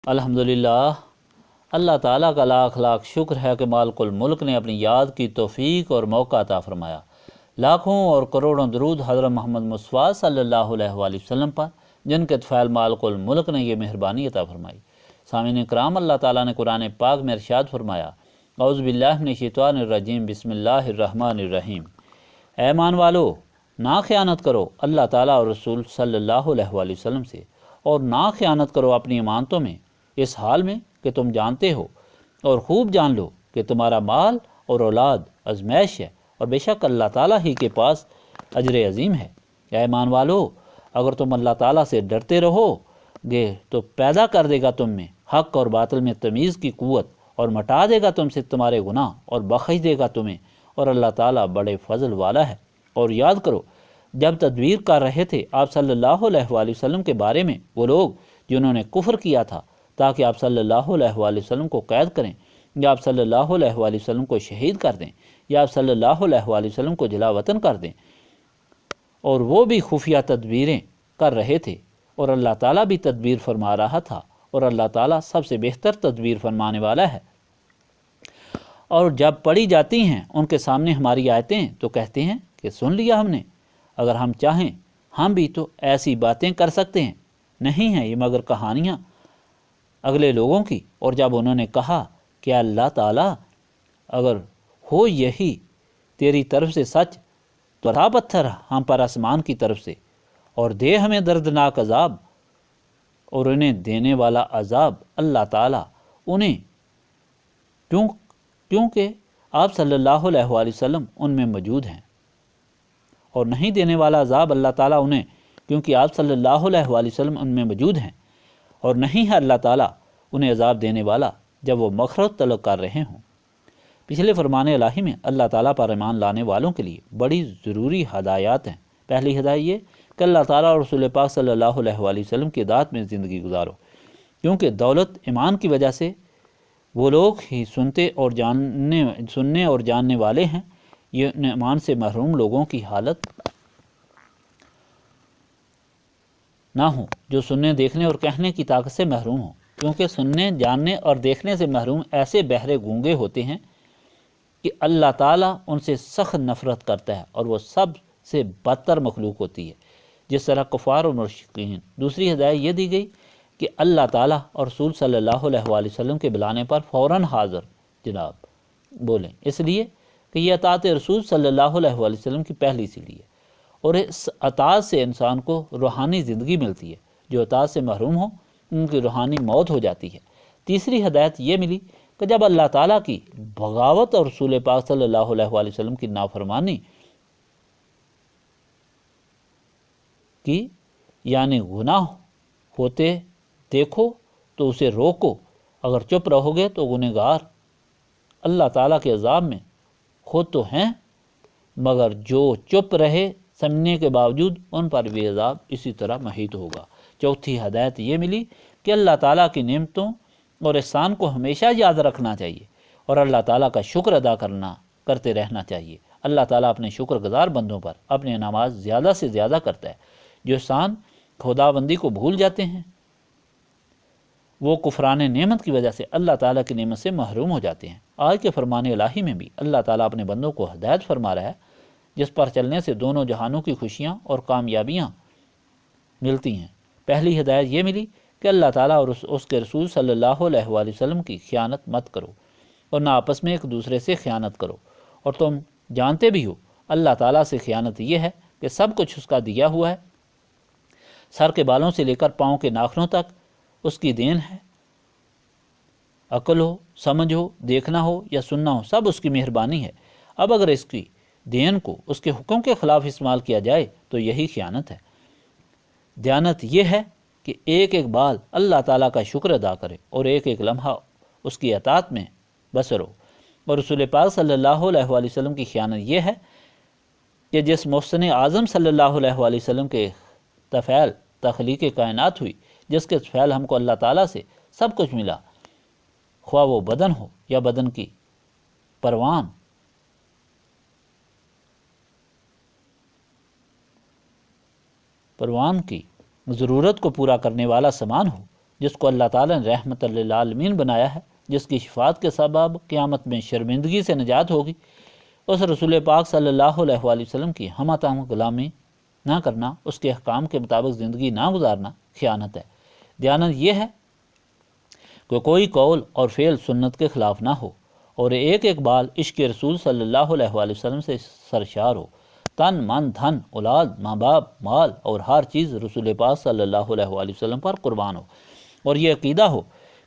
الحمدللہ، اللہ تعالیٰ کا لاکھ لاکھ شکر ہے کہ مالک الملک نے اپنی یاد کی توفیق اور موقع عطا فرمایا۔ لاکھوں اور کروڑوں درود حضرت محمد مصطفیٰ صلی اللہ علیہ وآلہ وسلم پر، جن کے طفیل مالک الملک نے یہ مہربانی عطا فرمائی۔ سامعین کرام، اللہ تعالیٰ نے قرآن پاک میں ارشاد فرمایا، اعوذ باللہ من الشیطان الرجیم، بسم اللہ الرحمن الرحیم۔ اے ایمان والو، نہ خیانت کرو اللہ تعالیٰ اور رسول صلی اللہ علیہ وآلہ وسلم سے، اور نہ خیانت کرو اپنی امانتوں میں، اس حال میں کہ تم جانتے ہو اور خوب جان لو کہ تمہارا مال اور اولاد آزمائش ہے، اور بے شک اللہ تعالیٰ ہی کے پاس اجر عظیم ہے۔ اے ایمان والو، اگر تم اللہ تعالیٰ سے ڈرتے رہو گے تو پیدا کر دے گا تم میں حق اور باطل میں تمیز کی قوت، اور مٹا دے گا تم سے تمہارے گناہ اور بخش دے گا تمہیں، اور اللہ تعالیٰ بڑے فضل والا ہے۔ اور یاد کرو، جب تدبیر کر رہے تھے آپ صلی اللہ علیہ وآلہ وسلم کے بارے میں وہ لوگ جنہوں نے کفر کیا تھا، تاکہ آپ صلی اللہ علیہ وآلہ وسلم کو قید کریں، یا آپ صلی اللہ علیہ وآلہ وسلم کو شہید کر دیں، یا آپ صلی اللہ علیہ وآلہ وسلم کو جلا وطن کر دیں، اور وہ بھی خفیہ تدبیریں کر رہے تھے، اور اللہ تعالیٰ بھی تدبیر فرما رہا تھا، اور اللہ تعالیٰ سب سے بہتر تدبیر فرمانے والا ہے۔ اور جب پڑھی جاتی ہیں ان کے سامنے ہماری آیتیں تو کہتے ہیں کہ سن لیا ہم نے، اگر ہم چاہیں ہم بھی تو ایسی باتیں کر سکتے ہیں، نہیں ہیں یہ مگر کہانیاں اگلے لوگوں کی۔ اور جب انہوں نے کہا کہ اللہ تعالیٰ اگر ہو یہی تیری طرف سے سچ تو برسا پتھر ہم پر آسمان کی طرف سے، اور دے ہمیں دردناک عذاب، اور انہیں دینے والا عذاب اللہ تعالیٰ انہیں، کیونکہ آپ صلی اللہ علیہ وآلہ وسلم ان میں موجود ہیں، اور نہیں دینے والا عذاب اللہ تعالیٰ انہیں، کیونکہ آپ صلی اللہ علیہ وآلہ وسلم ان میں موجود ہیں، اور نہیں ہے اللہ تعالیٰ انہیں عذاب دینے والا جب وہ مغفرت طلب کر رہے ہوں۔ پچھلے فرمان الہی میں اللہ تعالیٰ پر ایمان لانے والوں کے لیے بڑی ضروری ہدایات ہیں۔ پہلی ہدایت یہ کہ اللہ تعالیٰ اور رسول پاک صلی اللہ علیہ وآلہ وسلم کی اطاعت میں زندگی گزارو، کیونکہ دولت ایمان کی وجہ سے وہ لوگ ہی سننے اور جاننے والے ہیں۔ یہ ایمان سے محروم لوگوں کی حالت نہ ہوں جو سننے، دیکھنے اور کہنے کی طاقت سے محروم ہوں، کیونکہ سننے، جاننے اور دیکھنے سے محروم ایسے بہرے گونگے ہوتے ہیں کہ اللہ تعالیٰ ان سے سخت نفرت کرتا ہے، اور وہ سب سے بدتر مخلوق ہوتی ہے، جس طرح کفار اور مشرکین۔ دوسری ہدایت یہ دی گئی کہ اللہ تعالیٰ اور رسول صلی اللہ علیہ وآلہ وسلم کے بلانے پر فوراً حاضر جناب بولیں، اس لیے کہ یہ اطاعت رسول صلی اللہ علیہ وآلہ وسلم کی پہلی سیڑھی ہے، اور اس اطاعت سے انسان کو روحانی زندگی ملتی ہے۔ جو اطاعت سے محروم ہوں ان کی روحانی موت ہو جاتی ہے۔ تیسری ہدایت یہ ملی کہ جب اللہ تعالیٰ کی بغاوت اور رسول پاک صلی اللہ علیہ وآلہ وسلم کی نافرمانی کی، یعنی گناہ ہوتے دیکھو تو اسے روکو، اگر چپ رہو گے تو گنہگار اللہ تعالیٰ کے عذاب میں خود تو ہیں، مگر جو چپ رہے سمجھنے کے باوجود ان پر بھی عذاب اسی طرح محیط ہوگا۔ چوتھی ہدایت یہ ملی کہ اللہ تعالیٰ کی نعمتوں اور احسان کو ہمیشہ یاد رکھنا چاہیے، اور اللہ تعالیٰ کا شکر ادا کرتے رہنا چاہیے۔ اللہ تعالیٰ اپنے شکر گزار بندوں پر اپنے انعامات زیادہ سے زیادہ کرتا ہے۔ جو احسان خدا بندی کو بھول جاتے ہیں وہ کفران نعمت کی وجہ سے اللہ تعالیٰ کی نعمت سے محروم ہو جاتے ہیں۔ آج کے فرمان الہی میں بھی اللہ تعالیٰ اپنے بندوں کو ہدایت فرما رہا ہے، جس پر چلنے سے دونوں جہانوں کی خوشیاں اور کامیابیاں ملتی ہیں۔ پہلی ہدایت یہ ملی کہ اللہ تعالیٰ اور اس کے رسول صلی اللہ علیہ وآلہ وسلم کی خیانت مت کرو، اور نہ آپس میں ایک دوسرے سے خیانت کرو، اور تم جانتے بھی ہو اللہ تعالیٰ سے خیانت یہ ہے کہ سب کچھ اس کا دیا ہوا ہے، سر کے بالوں سے لے کر پاؤں کے ناخنوں تک اس کی دین ہے، عقل ہو، سمجھ ہو، دیکھنا ہو یا سننا ہو، سب اس کی مہربانی ہے۔ اب اگر اس کی دین کو اس کے حکم کے خلاف استعمال کیا جائے تو یہی خیانت ہے۔ دیانت یہ ہے کہ ایک ایک بال اللہ تعالیٰ کا شکر ادا کرے، اور ایک ایک لمحہ اس کی اطاعت میں بسر ہو۔ اور رسول پاک صلی اللہ علیہ وآلہ وسلم کی خیانت یہ ہے کہ جس محسن اعظم صلی اللہ علیہ وآلہ وسلم کے طفیل تخلیق کائنات ہوئی، جس کے طفیل ہم کو اللہ تعالیٰ سے سب کچھ ملا، خواہ وہ بدن ہو یا بدن کی پروان کی ضرورت کو پورا کرنے والا سامان ہو، جس کو اللہ تعالیٰ نے رحمت للعالمین بنایا ہے، جس کی شفاعت کے سبب قیامت میں شرمندگی سے نجات ہوگی، اس رسول پاک صلی اللہ علیہ وآلہ وسلم کی ہمہ تہم غلامی نہ کرنا، اس کے احکام کے مطابق زندگی نہ گزارنا خیانت ہے۔ دیانت یہ ہے کہ کوئی قول اور فعل سنت کے خلاف نہ ہو، اور ایک ایک بال عشق رسول صلی اللہ علیہ وآلہ وسلم سے سرشار ہو، تن من دھن اولاد ماں باپ مال اور ہر چیز رسول پاک صلی اللہ علیہ وآلہ وسلم پر قربان ہو، اور یہ عقیدہ ہو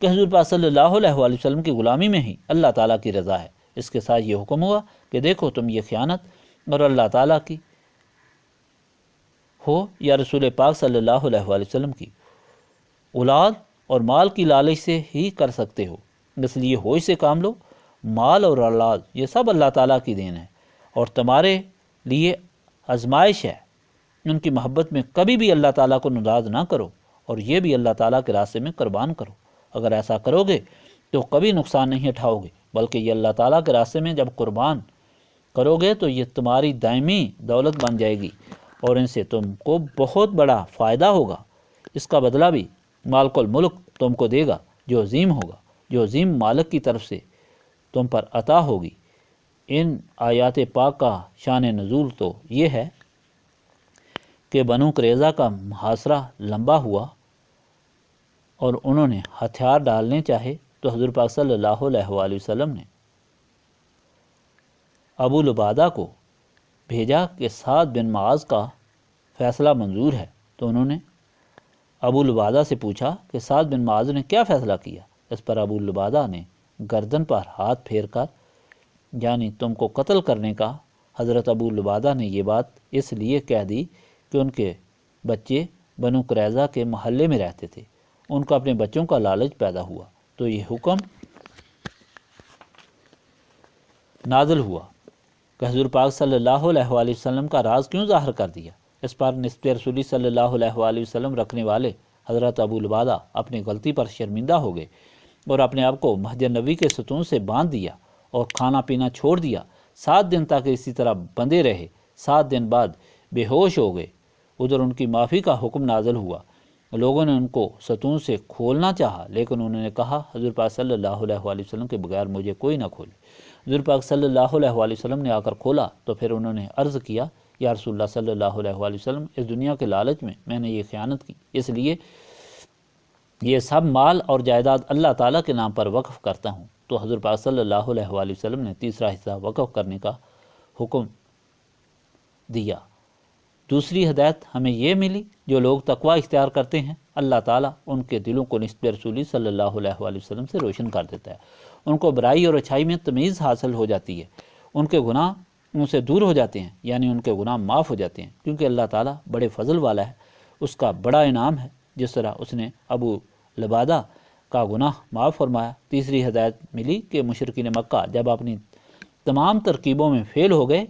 کہ حضور پاک صلی اللہ علیہ وآلہ وسلم کی غلامی میں ہی اللہ تعالیٰ کی رضا ہے۔ اس کے ساتھ یہ حکم ہوا کہ دیکھو تم یہ خیانت اور اللہ تعالیٰ کی ہو یا رسول پاک صلی اللہ علیہ وآلہ وسلم کی اولاد اور مال کی لالچ سے ہی کر سکتے ہو، اس لیے ہوش سے کام لو۔ مال اور اولاد یہ سب اللہ تعالیٰ کی دین ہے اور تمہارے لیے آزمائش ہے، ان کی محبت میں کبھی بھی اللہ تعالیٰ کو ناراض نہ کرو، اور یہ بھی اللہ تعالیٰ کے راستے میں قربان کرو۔ اگر ایسا کرو گے تو کبھی نقصان نہیں اٹھاؤ گے، بلکہ یہ اللہ تعالیٰ کے راستے میں جب قربان کرو گے تو یہ تمہاری دائمی دولت بن جائے گی، اور ان سے تم کو بہت بڑا فائدہ ہوگا۔ اس کا بدلہ بھی مالک الملک تم کو دے گا جو عظیم ہوگا، جو عظیم مالک کی طرف سے تم پر عطا ہوگی۔ ان آیات پاک کا شان نزول تو یہ ہے کہ بنو قریظہ کا محاصرہ لمبا ہوا اور انہوں نے ہتھیار ڈالنے چاہے تو حضور پاک صلی اللہ علیہ وآلہ وسلم نے ابو لبادہ کو بھیجا کہ سعد بن معاذ کا فیصلہ منظور ہے، تو انہوں نے ابو لبادہ سے پوچھا کہ سعد بن معاذ نے کیا فیصلہ کیا؟ اس پر ابو لبادہ نے گردن پر ہاتھ پھیر کر یعنی تم کو قتل کرنے کا۔ حضرت ابو لبادہ نے یہ بات اس لیے کہہ دی کہ ان کے بچے بنو قریظہ کے محلے میں رہتے تھے، ان کو اپنے بچوں کا لالچ پیدا ہوا، تو یہ حکم نازل ہوا کہ حضور پاک صلی اللہ علیہ وآلہ وسلم کا راز کیوں ظاہر کر دیا۔ اس پر نسبت رسولی صلی اللہ علیہ وآلہ وسلم رکھنے والے حضرت ابو لبادہ اپنی غلطی پر شرمندہ ہو گئے اور اپنے آپ کو مسجد نبوی کے ستون سے باندھ دیا اور کھانا پینا چھوڑ دیا۔ 7 دن تک اسی طرح بندے رہے، 7 دن بعد بے ہوش ہو گئے۔ ادھر ان کی معافی کا حکم نازل ہوا۔ لوگوں نے ان کو ستون سے کھولنا چاہا، لیکن انہوں نے کہا حضور پاک صلی اللہ علیہ وآلہ وسلم کے بغیر مجھے کوئی نہ کھولے۔ حضور پاک صلی اللہ علیہ وآلہ وسلم نے آ کر کھولا تو پھر انہوں نے عرض کیا، یا رسول اللہ صلی اللہ علیہ وآلہ وسلم، اس دنیا کے لالچ میں نے یہ خیانت کی، اس لیے یہ سب مال اور جائیداد اللہ تعالیٰ کے نام پر وقف کرتا ہوں۔ تو حضور پاک صلی اللہ علیہ وآلہ وسلم نے تیسرا حصہ وقف کرنے کا حکم دیا۔ دوسری ہدایت ہمیں یہ ملی، جو لوگ تقوی اختیار کرتے ہیں اللہ تعالیٰ ان کے دلوں کو نسبت رسولی صلی اللہ علیہ وآلہ وسلم سے روشن کر دیتا ہے، ان کو برائی اور اچھائی میں تمیز حاصل ہو جاتی ہے، ان کے گناہ ان سے دور ہو جاتے ہیں، یعنی ان کے گناہ معاف ہو جاتے ہیں، کیونکہ اللہ تعالیٰ بڑے فضل والا ہے، اس کا بڑا انعام ہے جس طرح اس نے ابو لبادہ کا گناہ معاف فرمایا۔ تیسری ہدایت ملی کہ مشرکین مکہ جب اپنی تمام ترکیبوں میں فیل ہو گئے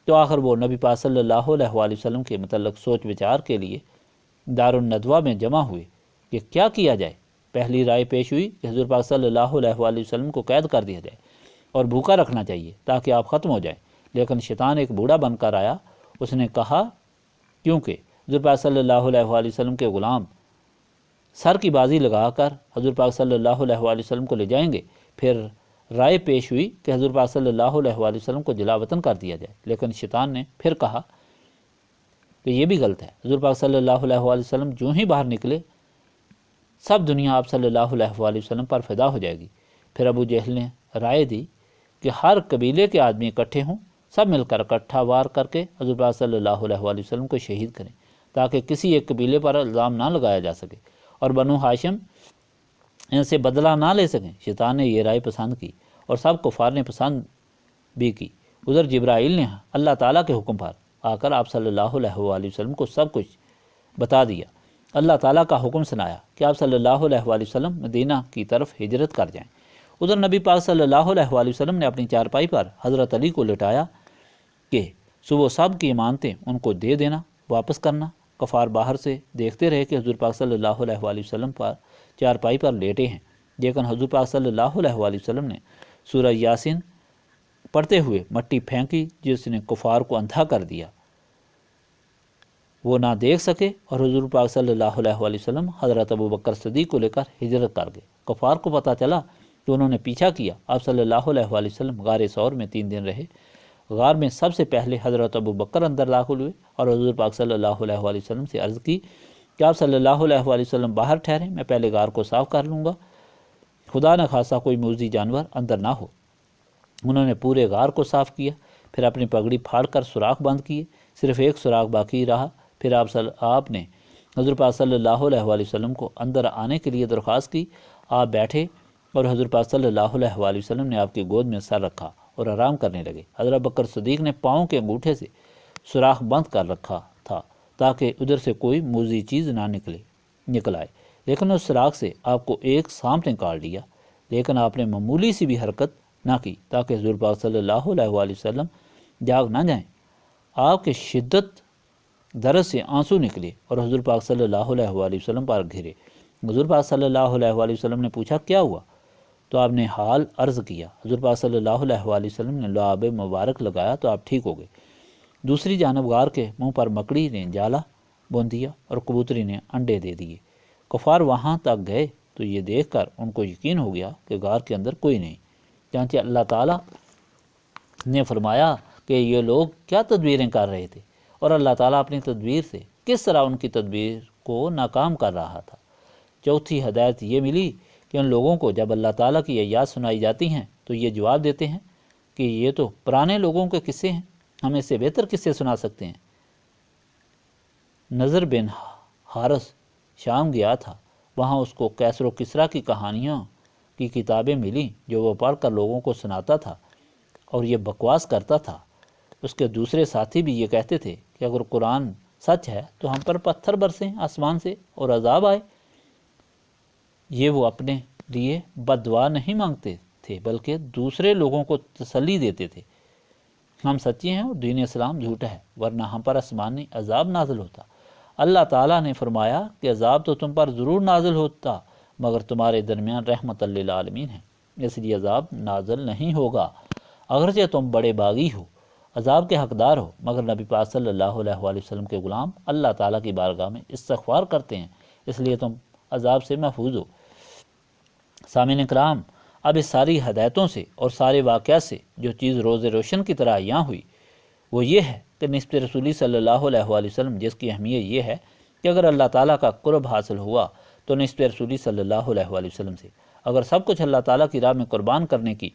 تو آخر وہ نبی پاک صلی اللہ علیہ وآلہ وسلم کے متعلق سوچ وچار کے لیے دار الندوہ میں جمع ہوئے کہ کیا کیا جائے۔ پہلی رائے پیش ہوئی کہ حضور پاک صلی اللہ علیہ وآلہ وسلم کو قید کر دیا جائے اور بھوکا رکھنا چاہیے تاکہ آپ ختم ہو جائیں، لیکن شیطان ایک بوڑھا بن کر آیا۔ اس نے کہا کیونکہ حضور پاک صلی اللہ علیہ وآلہ وسلم کے غلام سر کی بازی لگا کر حضور پاک صلی اللہ علیہ وآلہ وسلم کو لے جائیں گے۔ پھر رائے پیش ہوئی کہ حضور پاک صلی اللہ علیہ وآلہ وسلم کو جلا وطن کر دیا جائے، لیکن شیطان نے پھر کہا کہ یہ بھی غلط ہے۔ حضور پاک صلی اللہ علیہ وآلہ وسلم جو ہی باہر نکلے سب دنیا آپ صلی اللہ علیہ وآلہ وسلم پر فدا ہو جائے گی۔ پھر ابو جہل نے رائے دی کہ ہر قبیلے کے آدمی اکٹھے ہوں، سب مل کر اکٹھا وار کر کے حضور پاک صلی اللہ علیہ وآلہ وسلم کو شہید کریں تاکہ کسی ایک قبیلے پر الزام نہ لگایا جا سکے اور بنو ہاشم ان سے بدلہ نہ لے سکیں۔ شیطان نے یہ رائے پسند کی اور سب کفار نے پسند بھی کی۔ ادھر جبرائیل نے اللہ تعالیٰ کے حکم پر آ کر آپ صلی اللہ علیہ وآلہ وسلم کو سب کچھ بتا دیا، اللہ تعالیٰ کا حکم سنایا کہ آپ صلی اللہ علیہ وآلہ وسلم مدینہ کی طرف ہجرت کر جائیں۔ ادھر نبی پاک صلی اللہ علیہ وآلہ وسلم نے اپنی چارپائی پر حضرت علی کو لٹایا کہ صبح سب کی امانتیں ان کو دے دینا، واپس کرنا۔ کفار باہر سے دیکھتے رہے کہ حضور پاک صلی اللہ علیہ وآلہ وسلم پر چارپائی پر لیٹے ہیں، لیکن حضور پاک صلی اللہ علیہ وآلہ وسلم نے سورہ یاسین پڑھتے ہوئے مٹی پھینکی جس نے کفار کو اندھا کر دیا۔ وہ نہ دیکھ سکے اور حضور پاک صلی اللہ علیہ وآلہ وسلم حضرت ابوبکر صدیق کو لے کر ہجرت کر گئے۔ کفار کو پتہ چلا کہ انہوں نے پیچھا کیا۔ آپ صلی اللہ علیہ وآلہ وسلم غار ثور میں 3 دن رہے۔ غار میں سب سے پہلے حضرت ابوبکر اندر داخل ہوئے اور حضور پاک صلی اللہ علیہ وآلہ وسلم سے عرض کی کہ آپ صلی اللہ علیہ وآلہ وسلم باہر ٹھہریں، میں پہلے غار کو صاف کر لوں گا، خدا نہ خواستہ کوئی موذی جانور اندر نہ ہو۔ انہوں نے پورے غار کو صاف کیا، پھر اپنی پگڑی پھاڑ کر سوراخ بند کیے، صرف ایک سوراخ باقی رہا۔ پھر آپ نے حضور پاک صلی اللہ علیہ وآلہ وسلم کو اندر آنے کے لیے درخواست کی۔ آپ بیٹھے اور حضور پاک صلی اللہ علیہ وآلہ وسلم نے آپ کی گود میں سر رکھا اور آرام کرنے لگے۔ حضرت بکر صدیق نے پاؤں کے انگوٹھے سے سوراخ بند کر رکھا تھا تاکہ ادھر سے کوئی موذی چیز نہ نکل آئے، لیکن اس سوراخ سے آپ کو ایک سانپ نے کاٹ لیا، لیکن آپ نے معمولی سی بھی حرکت نہ کی تاکہ حضور پاک صلی اللہ علیہ وآلہ وسلم جاگ نہ جائیں۔ آپ کے شدت درد سے آنسو نکلے اور حضور پاک صلی اللہ علیہ وآلہ وسلم پر گھرے۔ حضور پاک صلی اللہ علیہ وآلہ وسلم نے پوچھا کیا ہوا؟ تو آپ نے حال عرض کیا۔ حضور پاک صلی اللہ علیہ وآلہ وسلم نے لعاب مبارک لگایا تو آپ ٹھیک ہو گئے۔ دوسری جانب غار کے منہ پر مکڑی نے جالا بون دیا اور کبوتری نے انڈے دے دیے۔ کفار وہاں تک گئے تو یہ دیکھ کر ان کو یقین ہو گیا کہ غار کے اندر کوئی نہیں، چنانچہ اللہ تعالیٰ نے فرمایا کہ یہ لوگ کیا تدبیریں کر رہے تھے اور اللہ تعالیٰ اپنی تدبیر سے کس طرح ان کی تدبیر کو ناکام کر رہا تھا۔ چوتھی ہدایت یہ ملی کہ ان لوگوں کو جب اللہ تعالیٰ کی آیات سنائی جاتی ہیں تو یہ جواب دیتے ہیں کہ یہ تو پرانے لوگوں کے قصے ہیں، ہم اس سے بہتر قصے سنا سکتے ہیں۔ نضر بن حارث شام گیا تھا، وہاں اس کو کیسر و کسریٰ کی کہانیاں کی کتابیں ملیں جو وہ پڑھ کر لوگوں کو سناتا تھا اور یہ بکواس کرتا تھا۔ اس کے دوسرے ساتھی بھی یہ کہتے تھے کہ اگر قرآن سچ ہے تو ہم پر پتھر برسیں آسمان سے اور عذاب آئے۔ یہ وہ اپنے لیے بد دعا نہیں مانگتے تھے بلکہ دوسرے لوگوں کو تسلی دیتے تھے۔ ہم سچے ہیں اور دین اسلام جھوٹا ہے، ورنہ ہم پر آسمانی عذاب نازل ہوتا۔ اللہ تعالیٰ نے فرمایا کہ عذاب تو تم پر ضرور نازل ہوتا مگر تمہارے درمیان رحمت للعالمین ہے، اس لیے عذاب نازل نہیں ہوگا اگرچہ تم بڑے باغی ہو، عذاب کے حقدار ہو، مگر نبی پاک صلی اللہ علیہ وآلہ وسلم کے غلام اللہ تعالیٰ کی بارگاہ میں استغفار کرتے ہیں، اس لیے تم عذاب سے محفوظ ہو۔ سامعین کرام، اب اس ساری ہدایتوں سے اور سارے واقعات سے جو چیز روز روشن کی طرح عیاں ہوئی وہ یہ ہے کہ نسبت رسولی صلی اللہ علیہ وآلہ وسلم، جس کی اہمیت یہ ہے کہ اگر اللہ تعالیٰ کا قرب حاصل ہوا تو نسبت رسولی صلی اللہ علیہ وآلہ وسلم سے، اگر سب کچھ اللہ تعالیٰ کی راہ میں قربان کرنے کی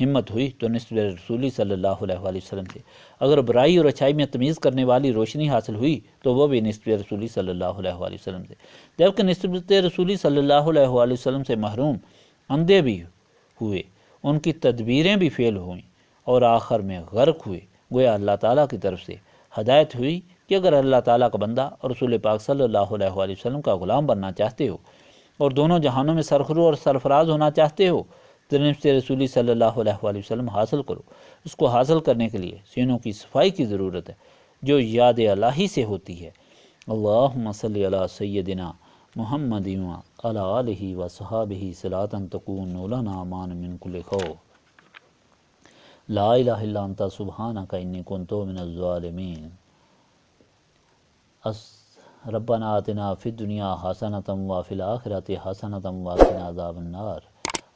ہمت ہوئی تو نسبت رسولی صلی اللہ علیہ وآلہ وسلم سے، اگر برائی اور اچھائی میں تمیز کرنے والی روشنی حاصل ہوئی تو وہ بھی نسبت رسولی صلی اللہ علیہ وآلہ وسلم سے، جبکہ نسبت رسولی صلی اللہ علیہ وآلہ وسلم سے محروم اندھے بھی ہوئے، ان کی تدبیریں بھی فیل ہوئیں اور آخر میں غرق ہوئے۔ گویا اللہ تعالیٰ کی طرف سے ہدایت ہوئی کہ اگر اللہ تعالیٰ کا بندہ اور رسول پاک صلی اللہ علیہ وآلہ وسلم کا غلام بننا چاہتے ہو اور دونوں جہانوں میں سرخرو اور سرفراز ہونا چاہتے ہو تو نسبت رسولی صلی اللہ علیہ وآلہ وسلم حاصل کرو۔ اس کو حاصل کرنے کے لیے سینوں کی صفائی کی ضرورت ہے جو یاد الہی سے ہوتی ہے۔ اللہم صلی علی سیدنا محمد وعلی آلہ وصحابہ صلاۃ تکون لنا مان من کل خوف، لا الہ الا انت سبحانک انی کنت من الظالمین۔ ربنا آتنا فی الدنیا حسنۃ وفی الآخرۃ حسنۃ وقنا عذاب النار۔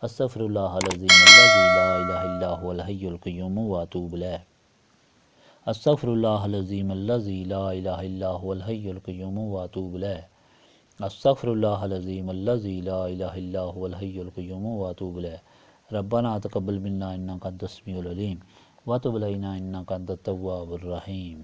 استغفر اللہ العظیم الذی لا الہ الا هو الحی القیوم واتوب الیہ۔ استغفر اللہ العظیم الذی لا الہ الا هو الحی القیوم واتوب الیہ۔ استغفر اللہ العظیم الذی لا الہ الا هو الحی القیوم واتوب الیہ۔ ربنا تقبل منا انک انت السمیع العلیم وتب علینا انک انت التواب الرحیم۔